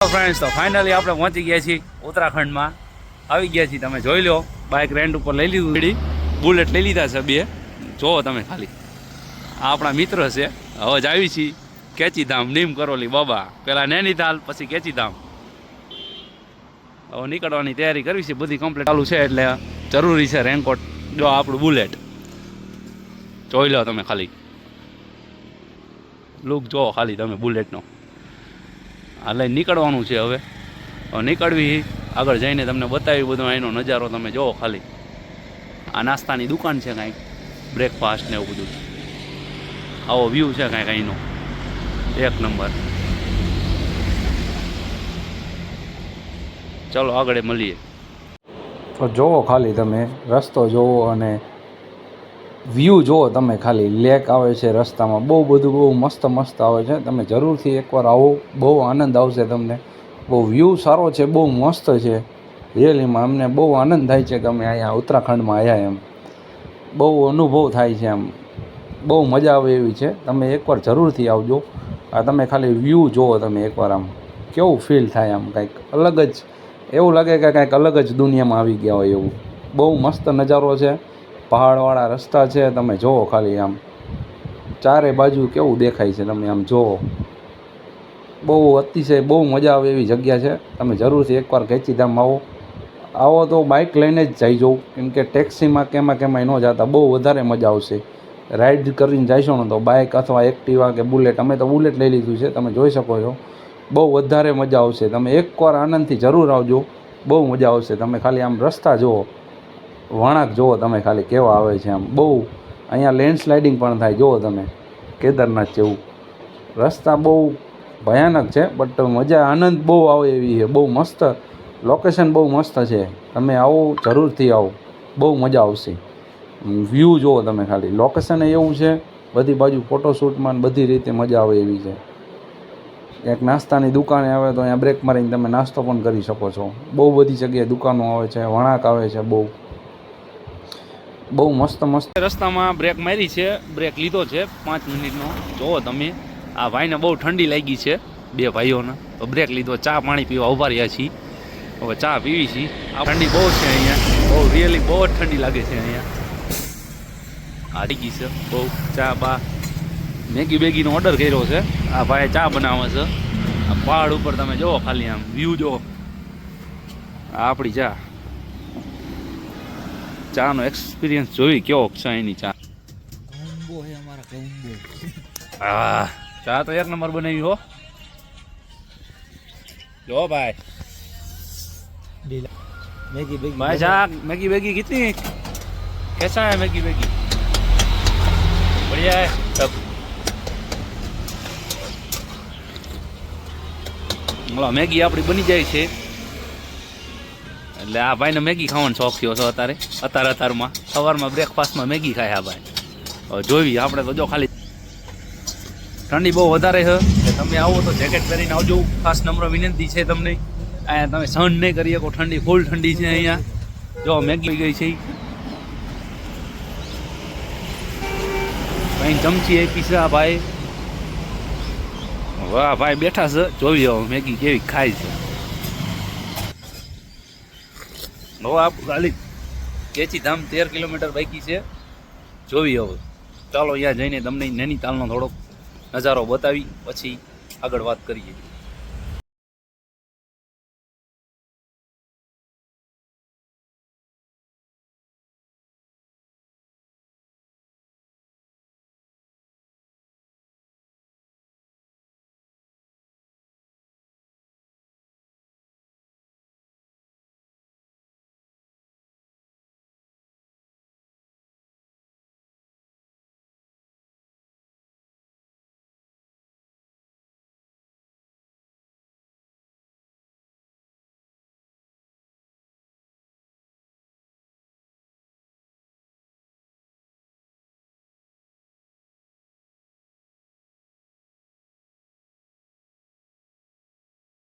Friends, તો finally આપણે પહોંચી ગયા છીએ ઉત્તરાખંડમાં. આવી ગયા છીએ, તમે જોઈ લો. બાઇક રેન્ટ ઉપર લઈ લીધું, બુલેટ લઈ લીધા છે બે. જોવો તમે ખાલી, આ આપણા મિત્ર છે. હવે જ આવી છીએ કેચીધામ, નીમ કરોલી બાબા, પેલા નૈનીતાલ, પછી કેચીધામ. હવે નીકળવાની તૈયારી કરવી છે, બધી કમ્પ્લીટ ચાલુ છે, એટલે જરૂરી છે રેનકોટ. જો આપણું બુલેટ જોઈ લો તમે ખાલી, લુક જોવો ખાલી તમે બુલેટનો. આ લઈને નીકળવાનું છે. હવે નીકળવી, આગળ જઈને તમને બતાવી બધો અહીંનો નજારો તમે જોવો ખાલી. આ નાસ્તાની દુકાન છે કાંઈક, બ્રેકફાસ્ટ ને એવું બધું. આવો વ્યૂ છે કાંઈક અહીંનો, એક નંબર. ચલો આગળ મળીએ. તો જોવો ખાલી તમે રસ્તો જોવો અને વ્યૂ જોવો તમે ખાલી. લેક આવે છે રસ્તામાં, બહુ બધું, બહુ મસ્ત મસ્ત આવે છે. તમે જરૂરથી એકવાર આવો, બહુ આનંદ આવશે તમને. બહુ વ્યૂ સારો છે, બહુ મસ્ત છે. રિયલીમાં અમને બહુ આનંદ થાય છે કે અમે અહીંયા ઉત્તરાખંડમાં આવ્યા એમ. બહુ અનુભવ થાય છે એમ, બહુ મજા આવે એવી છે. તમે એકવાર જરૂરથી આવજો. આ તમે ખાલી વ્યૂ જોવો તમે એકવાર, આમ કેવું ફીલ થાય, આમ કાંઈક અલગ જ, એવું લાગે કે કાંઈક અલગ જ દુનિયામાં આવી ગયા હોય એવું. બહુ મસ્ત નજારો છે. પહાડવાળા રસ્તા છે, તમે જોવો ખાલી આમ ચારે બાજુ કેવું દેખાય છે, તમે આમ જોવો. બહુ અતિશય બહુ મજા આવે એવી જગ્યા છે. તમે જરૂરથી એકવાર કેચીધામ આવો તો બાઇક લઈને જ જઈ જાઉં, કેમ કે ટેક્સીમાં કેમાંય ન જતા, બહુ વધારે મજા આવશે. રાઈડ કરીને જઈશો ને તો બાઇક અથવા એક્ટિવા કે બુલેટ, અમે તો બુલેટ લઈ લીધું છે, તમે જોઈ શકો છો. બહુ વધારે મજા આવશે. તમે એકવાર આનંદથી જરૂર આવજો, બહુ મજા આવશે. તમે ખાલી આમ રસ્તા જુઓ, વળાંક જુઓ તમે ખાલી કેવા આવે છે આમ. બહુ અહીંયા લેન્ડસ્લાઇડિંગ પણ થાય, જુઓ તમે કેદારનાથ જેવું. રસ્તા બહુ ભયાનક છે, બટ મજા આનંદ બહુ આવે એવી છે. બહુ મસ્ત લોકેશન, બહુ મસ્ત છે. તમે આવો, જરૂરથી આવો, બહુ મજા આવશે. વ્યૂ જુઓ તમે ખાલી, લોકેશન એવું છે, બધી બાજુ ફોટોશૂટમાં બધી રીતે મજા આવે એવી છે. એક નાસ્તાની દુકાને આવે તો અહીંયા બ્રેક મારીને તમે નાસ્તો પણ કરી શકો છો. બહુ બધી જગ્યાએ દુકાનો આવે છે, વળાંક આવે છે. બહુ મસ્ત મસ્ત. રસ્તામાં બ્રેક મારી છે, બ્રેક લીધો છે 5 મિનિટનો. જોવો તમે, આ ભાઈને બહુ ઠંડી લાગી છે, બે ભાઈઓને, તો બ્રેક લીધો. ચા પાણી પીવા ઉભા રહ્યા છીએ. હવે ચા પીવી છીએ. આ ઠંડી બહુ છે અહીંયા, બહુ રિયલી બહુ જ ઠંડી લાગે છે અહીંયા. હારી ગઈ છે બહુ. ચા બા મેગી બેગીનો ઓર્ડર કર્યો છે. આ ભાઈ ચા બનાવે છે. આ પહાડ ઉપર તમે જુઓ ખાલી, આમ વ્યૂ જુઓ. આ આપણી ચાનો એક્સપિરિયન્સ જોઈ કેવો છે એની ચા. હા, ચા તો એક નંબર બનાવી હો. જો ભાઈ, भाई साहब मैगी वैगी कितनी कैसा है? मैगी वैगी बढ़िया है सब. મેગી આપણી બની જાય છે, એટલે આ ભાઈને મેગી ખાવાનો શોખ થયો છે અત્યારમાં. સવારમાં બ્રેકફાસ્ટમાં મેગી ખાય આ ભાઈ. હવે જોઈ આપણે તો જો ખાલી ઠંડી બહુ વધારે છે. તમે આવો તો જેકેટ પહેરીને આવજો, ખાસ નમ્ર વિનંતી છે તમને. અહીંયા તમે સહન નહીં કરી શકો ઠંડી, ફૂલ ઠંડી છે અહીંયા. જો મેગી ગઈ છે, કઈ ચમચી આપી છે આ ભાઈ. વાહ ભાઈ બેઠા છે, જોઈ આવો મેગી કેવી ખાય છે. હવે આપ ખાલી કેચીધામ 13 કિલોમીટર બાકી છે, જોઈ આવો. ચાલો અહીંયા જઈને તમને નૈનીતાલનો થોડોક નજારો બતાવી, પછી આગળ વાત કરીએ.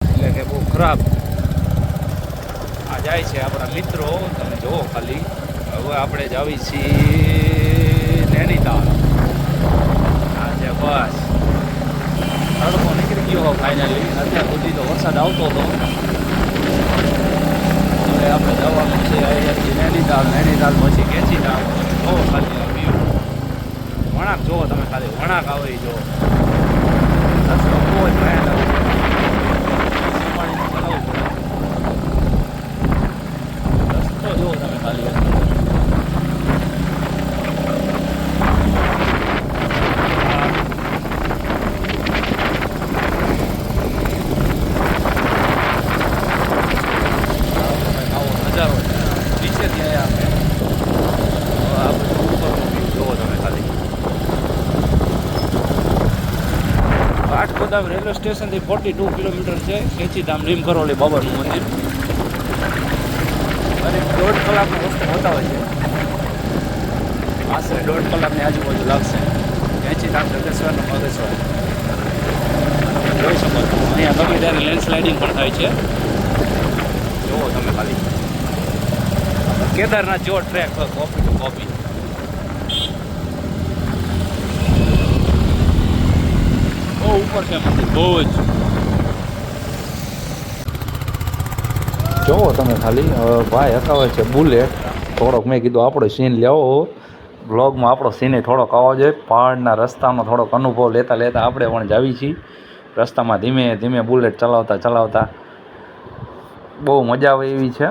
એટલે કે બહુ ખરાબ આ જાય છે આપણા મિત્રો, તમે જુઓ ખાલી. હવે આપણે જ આવી છીએ નૈનીતાલ. આ છે બસ તડકો નીકળી ગયો ફાઇનલી. અત્યાર સુધી તો વરસાદ આવતો હતો. હવે આપણે જવાનું છે અહીંયાથી નૈનીતાલ, નૈનીતાલ પછી કેચીધામ. જોવો ખાલી આ વ્યૂ, વણાક જોવો તમે ખાલી, વણાક આવે એ જોવો. રસ્તો બહુ જ ભયાનક છે. રસ્તો જોવો તમે ખાલી. નજારો નીચેથી આવ્યા અમે. આ બધું ઉપરનો વ્યૂ જોવો તમે ખાલી. કાઠગોદામ રેલવે સ્ટેશનથી 42 કિલોમીટર છે કેચીધામ નીમ કરોલી બાબાનું મંદિર. અને 1.5 કલાકનો રસ્તો બતાવે છે. આશરે 1.5 કલાકની આજુબાજુ લાગશે. કેચીધામ જગેશ્વરનો મગેશ્વર જોઈ શકો છો. અહીંયા ગમે ત્યારે લેન્ડસ્લાઇડિંગ પણ થાય છે. જોવો તમે ખાલી. કેદારનાથ જેવો ટ્રેક કોપી ટુ કોપી. બહુ ઉપર છે મંદિર, બહુ જ. જોવો તમે ખાલી. ભાઈ હકાવે છે બુલેટ. થોડોક મેં કીધું આપણો સીન લેવો, બ્લોગમાં આપણો સીને થોડોક આવવો જોઈએ. પહાડના રસ્તાનો થોડોક અનુભવ લેતા લેતા આપણે પણ જાવી છીએ. રસ્તામાં ધીમે ધીમે બુલેટ ચલાવતા ચલાવતા બહુ મજા આવે એવી છે.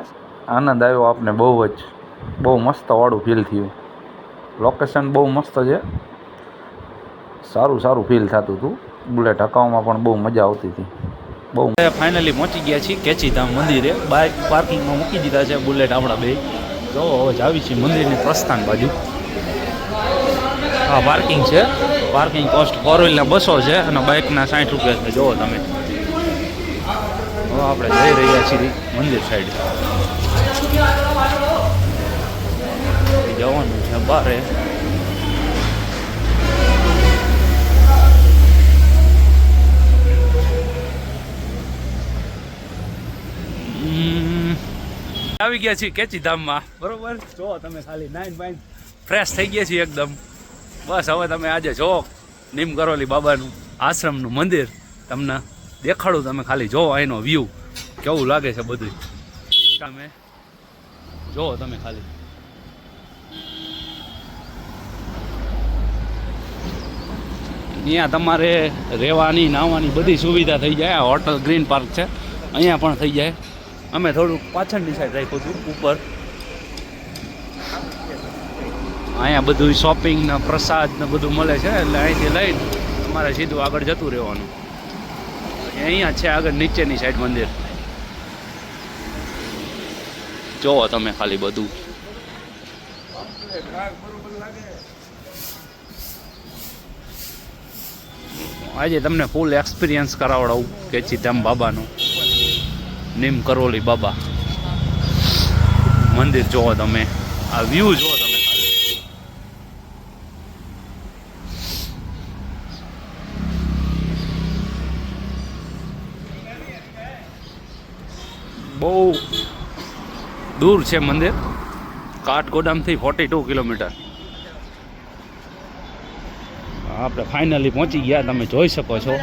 આનંદ આવ્યો આપને બહુ જ. બહુ મસ્ત વાળું ફીલ થયું. લોકેશન બહુ મસ્ત છે. સારું સારું ફીલ થતું હતું. બુલેટ હકાવવામાં પણ બહુ મજા આવતી હતી. બહુ ફાઇનલી પહોંચી ગયા છીએ કેચીધામ મંદિરે. બાઇક પાર્કિંગમાં મૂકી દીધા છે બુલેટ આપણા બે. જો હવે જાવી છીએ મંદિરની પ્રસ્થાન બાજુ. હા પાર્કિંગ છે. પાર્કિંગ કોસ્ટ 4 વ્હીલના 200 છે અને બાઇકના 60 રૂપિયા છે. જુઓ તમે. હવે આપણે જઈ રહ્યા છીએ મંદિર સાઈડ. જવાનું છે બારે. આવી ગયા છીએ કેચીધામમાં, બરોબર. જો તમે ખાલી નાઈન બાઈન ફ્રેશ થઈ ગયા છીએ એકદમ. બસ હવે તમે આજે જો નીમ કરોલી બાબાનું આશ્રમનું મંદિર તમને દેખાડું. તમે ખાલી જો અહીંનો વ્યૂ કેવું લાગે છે બધું. તમે જો તમે ખાલી. અહીંયા તમારે રહેવાની નાહવાની બધી સુવિધા થઈ જાય. આ હોટલ ગ્રીન પાર્ક છે, અહીંયા પણ થઈ જાય. અમે થોડુંક પાછળની સાઈડ રાખ્યું હતું ઉપર. અહીંયા બધું શોપિંગ ને પ્રસાદ ને બધું મળે છે. એટલે અહીંથી લઈને તમારે સીધું આગળ જતું રહેવાનું. અહીંયા છે આગળ નીચેની સાઈડ મંદિર. જોવો તમે ખાલી બધું. આજે તમને ફૂલ એક્સપિરિયન્સ કરાવડાવું કેચીધામ બાબાનું. નીમ કરોલી બાબા મંદિર જોવો તમે. આ વ્યૂ જોવો તમે ખાલી. બહુ દૂર છે મંદિર. કાઠગોદામથી 42 કિલોમીટર. આપણે ફાઇનલી પહોંચી ગયા. તમે જોઈ શકો છો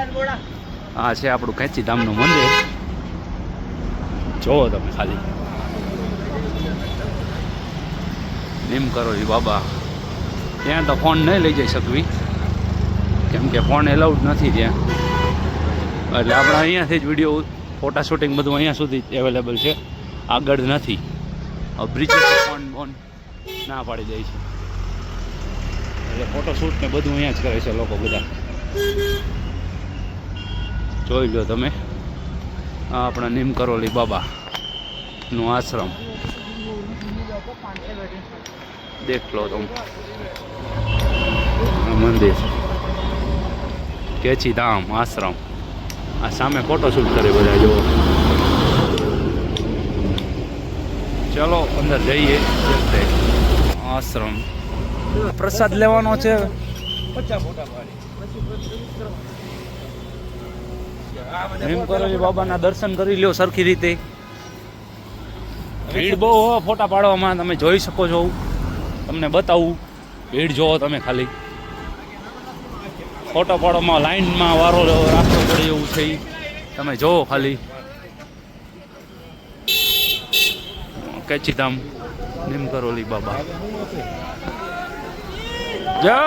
આ છે આપણું કેચીધામનું મંદિર. જોવો તમે ખાલી. નીમ કરોલી બાબા. ત્યાં તો ફોન નહીં લઈ જઈ શકવી કેમ કે ફોન એલાઉડ નથી ત્યાં. એટલે આપણે અહીંયાથી જ વિડીયો ફોટા શૂટિંગ બધું અહીંયા સુધી અવેલેબલ છે, આગળ નથી. બ્રિજ ફોન ના પાડી દે છે. એટલે ફોટોશૂટ ને બધું અહીંયા જ કરે છે લોકો બધા. જોઈ લો તમે. આ આપણા નીમ કરોલી બાબાનું આશ્રમ દેખ લો તમે. મંદિર કેચીધામ આશ્રમ. આ સામે ફોટોશૂટ કરે બધા. જો ચલો અંદર જઈએ. આશ્રમ પ્રસાદ લેવાનો છે. 50 ફોટા પાડી. નીમ કરોલી બાબાના દર્શન કરી લ્યો સરખી રીતે. ભીડ બહુ હોય ફોટા પાડવામાં. તમે જોઈ શકો છો. તમને બતાવું ભીડ જોવો તમે ખાલી. ફોટો પાડવામાં લાઈનમાં વારો રાખવો પડે. પડે એવું છે ઈ. તમે જોવો ખાલી કેચીધામ નિમ કરોલી બાબા જય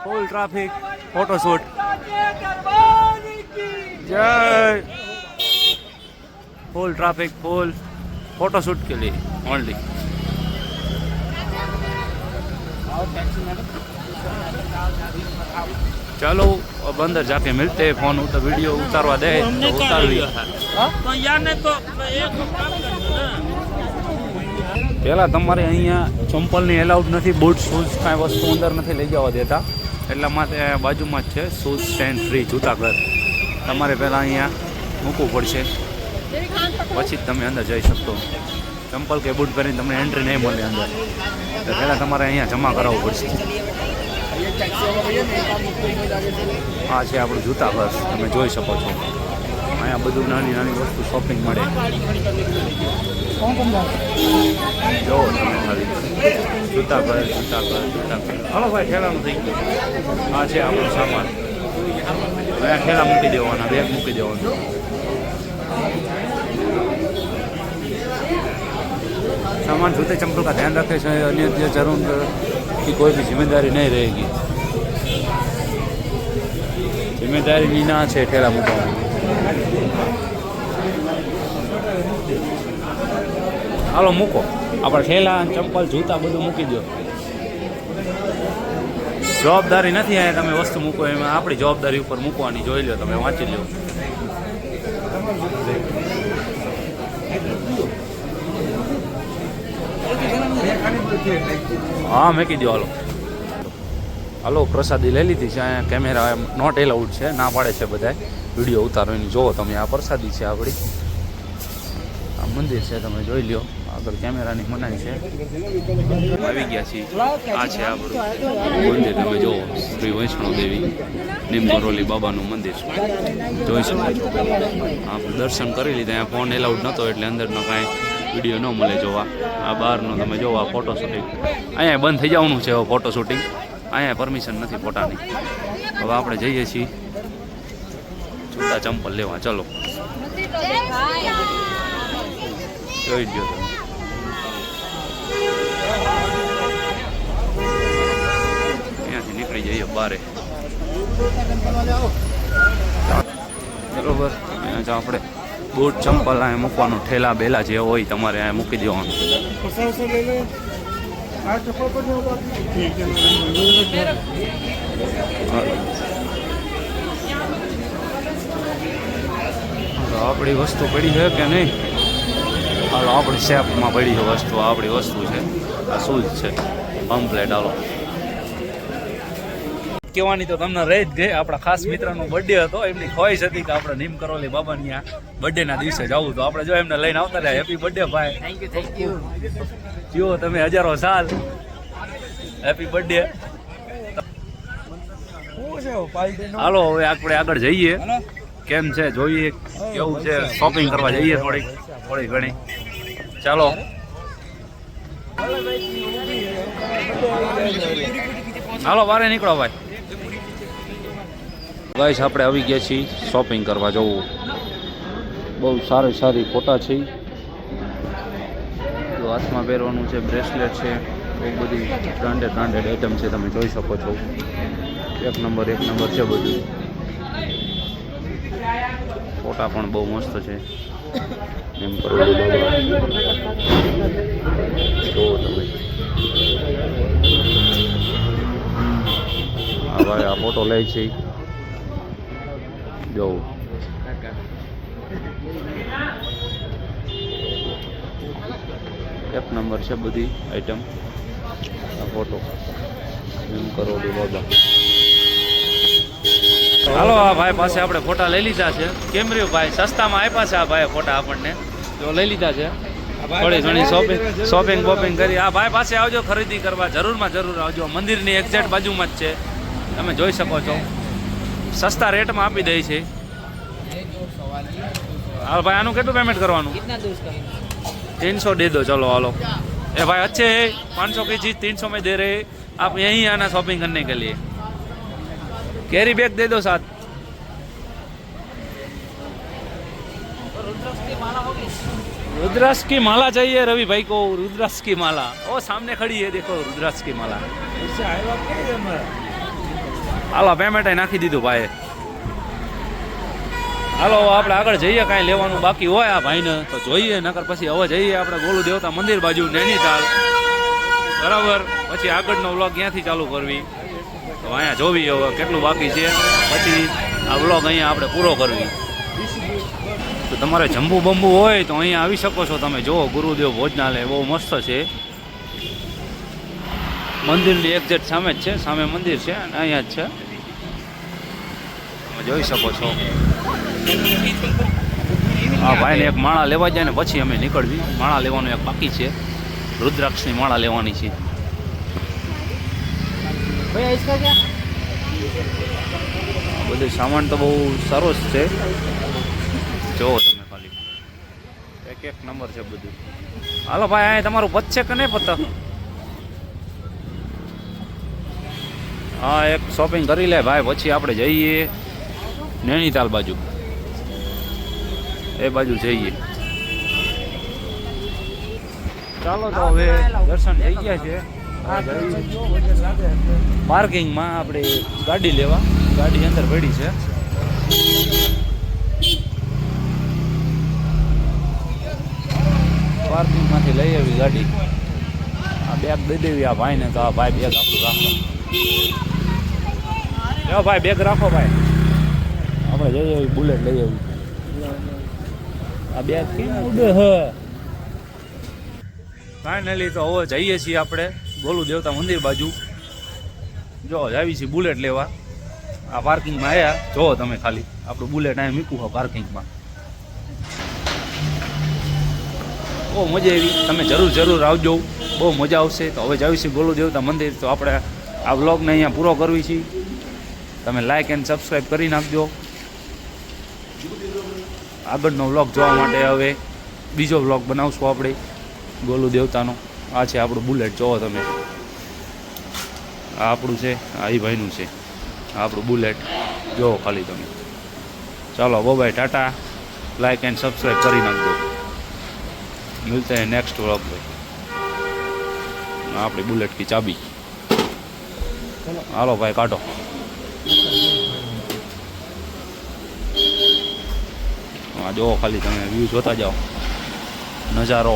फुल ट्रैफिक फोटोशूट जय फुल ट्रैफिक फुल फोटोशूट के लिए ओनली चलो अब अंदर जाके मिलते हैं फोन तो वीडियो उतारवा दे तो उतार लिया પહેલાં તમારે અહીંયા ચંપલની એલાઉડ નથી બૂટ શૂઝ કાંઈ વસ્તુ અંદર નથી લઈ જવા દેતા એટલા માટે બાજુમાં જ છે શૂઝ સ્ટેન્ડ ફ્રી જૂતા ઘર તમારે પહેલાં અહીંયા મૂકવું પડશે પછી જ તમે અંદર જઈ શકશો ચંપલ કે બૂટ પહેરીને તમને એન્ટ્રી નહીં મળે અંદર તો પહેલાં તમારે અહીંયા જમા કરાવવું પડશે આ છે આપણું જૂતા ઘર તમે જોઈ શકો છો અહીંયા બધું નાની નાની વસ્તુ શોપિંગ મળે જો તમે ખાલી જૂતા ઘર હાલો ભાઈ ઠેલાનું થઈ ગયું આ છે આપણો સામાન અહીંયા ઠેલા મૂકી દેવાના બેગ મૂકી દેવાનું सामान जूते चंपल का ध्यान रखे अन्य जरूर की कोई भी जिम्मेदारी नहीं रहेगी जिम्मेदारी लीना है ठेला मुका हालो मूको आप ठेला चंपल जूता बधु मूकी दो जवाबदारी नहीं है तमे वस्तु मूको एम अपनी जवाबदारी पर मूकवानी जोई लो तमे वाँची लो हाँ मैं कीधु हालो हालो प्रसादी लई लीधी है अँ कैमेरा नॉट एलाउड है ना पाड़े है बधाए विडियो उतारो जो तमे आ प्रसादी है आपड़ी आ मंदिर है तमे जोई लो आगळ कैमेरा नी मनाई है आवी गया छे आ छे आपणुं मंदिर तमे जो श्री वैष्णव देवी निम करोली बाबानुं मंदिर जोई शको छो आप दर्शन करी लीधा अँ फोन एलाउड नतो एटले अंदरनो कांई विडियो न मळे जोवा आ बहारनो तमे जो आ फोटो शूटिंग अँ बंद थई जवानुं छे फोटो शूटिंग अँ परमिशन नहीं फोटानी हवे आपणे जईए छीए जूता चंपल लेवा चलो जोई लो अहींयाथी निकળી જઈએ बारे बरोबर अहींया जो आपणे बूट चंपल अँ मूकवानुं ठेला बेला जे होय तमारे अँ मूकी देवानुं अपनी वस्तु पड़ी है कि नहीं हालो अपनी शेप में पड़ी है वस्तु अपनी वस्तु है आ शूज है कम्प्लेट हालो कहेवानी तो तमने रही ज गई आपड़ा खास मित्रनो बर्थडे हतो एमनी ख्वाहिश हती के आपणे नीम करोली बाबानी आ बर्थडे ना दिवसे जावुं तो आपणे जो एमने लईने आवता रह्या हेपी बर्थडे भाई थैंक यू जीओ तमे हजारों साल हेपी बर्थडे हालो हवे आपणे आगळ जईए केम छे जोईए केवुं छे शॉपिंग करवा जईए थोड़ी घणी चालो हालो बारे निकळो भाई गाइस આપણે આવી ગયા છીએ શોપિંગ કરવા જવું બહુ સારી સારી ફોટા છે તો હાથમાં પહેરવાનું છે બ્રેસલેટ છે બહુ બધી બ્રાન્ડેડ આઇટમ છે તમે જોઈ શકો છો એક નંબર છે બધું ફોટા પણ બહુ મસ્ત છે એમ કરોલી બાબા જો તમે આ ભાઈ આ ફોટો લે છે जो एक नंबर से बधी आइटम आ फोटो एम करोली बाबा हालो आ भाई पासे आपणे फोटा लई लीधा छे केम रह्यो भाई सस्ता में आप्या छे आ भाई फोटा आपणे जो लई लीधा छे थोड़ी घणी शॉपिंग बोपिंग करी आ भाई पासे आवजो खरीदी करवा जरूर में जरूर आवजो मंदिर नी एक्जेक्ट बाजू में ज छे तमे जोई शको छो सस्ता रेट में आपी दे छे हाल भाई आनु केटलू पेमेंट करवानुं 300 दे दो चलो हालो ए भाई अच्छे है 500 की चीज 300 में दे रहे आप यहीं आना शॉपिंग करने के लिए कैरी बैग दे दो साथ रुद्राक्ष की माला चाहिए रवि भाई को, रुद्राक्ष की माला। ओ सामने खड़ी है देखो रुद्राक्ष की माला। હાલો પેમેન્ટ નાખી દીધું ભાઈ। હાલો આપણે આગળ જઈએ, કાંઈ લેવાનું બાકી હોય આ ભાઈને તો જોઈએ, નકર પછી હવે જઈએ આપણે ગોલુ દેવતા મંદિર બાજુ નૈનીતાલ, બરાબર। પછી આગળનો વ્લોગ ક્યાંથી ચાલુ કરવી તો અહીંયા જોવી હવે કેટલું બાકી છે, પછી આ વ્લોગ અહીંયા આપણે પૂરો કરવી। તો તમારે જંબુ બંબુ હોય તો અહીંયા આવી શકો છો તમે। જુઓ ગુરુદેવ ભોજનાલય બહુ મસ્ત છે, મંદિરની એક્ઝેક્ટ સામે જ છે, સામે મંદિર છે અને અહીંયા જ છે, તમે જોઈ શકો છો। હા ભાઈને એક માળા લેવા જાય ને પછી અમે નીકળવી, માળા લેવાનું એક બાકી છે, રુદ્રાક્ષની માળા લેવાની છે। બધું સામાન તો બહુ સારો જ છે, જોવો તમે ખાલી એક એક નંબર છે બધું। હાલો ભાઈ અહીંયા તમારું પતશે કે નહીં પત? હા એક શોપિંગ કરી લે ભાઈ, પછી આપણે જઈએ નૈનીતાલ બાજુ, એ બાજુ જઈએ। ચાલો તો હવે દર્શન થઈ ગયા છે, પાર્કિંગમાં આપણે ગાડી લેવા, ગાડી અંદર પડી છે। પાર્કિંગમાંથી લઈ આવી ગાડી, આ બેગ દઈ દેવી આ ભાઈને, તો આ ભાઈ બેગ આપણું રાખો, લો ભાઈ બેગ રાખો ભાઈ, આપણે જઈ આવી બુલેટ લઈ આવી। આ બેગ કેમ ઉડે હ? ફાઇનલી તો હવે જઈએ છીએ આપણે ગોલુ દેવતા મંદિર બાજુ। જો આવી છીએ બુલેટ લેવા, આ પાર્કિંગમાં આવ્યા, જોવો તમે ખાલી આપણું બુલેટ અહીંયા મૂકવું હોય પાર્કિંગમાં, બહુ મજા આવી, તમે જરૂર આવજો, બહુ મજા આવશે। તો હવે જાવી છીએ ગોલુ દેવતા મંદિર, તો આપણે આ વ્લોગને અહીંયા પૂરો કરવી છે, તમે લાઇક એન્ડ સબસ્ક્રાઈબ કરી નાખજો। આગળનો વ્લોગ જોવા માટે હવે બીજો વ્લોગ બનાવશું આપણે ગોલુ દેવતાનો। આ છે આપણું બુલેટ, જોવો તમે, આ આપણું છે, આ એ ભાઈનું છે, આ આપણું બુલેટ જોવો ખાલી તમે। ચાલો bye, tata, like and subscribe કરી નાખજો, मिलते हैं नेक्स्ट व्लॉग पे। આપણી બુલેટ કી ચાબી, હાલો ભાઈ કાઢો। હા જો ખાલી તમે વ્યૂ જોતા જાઓ, નજારો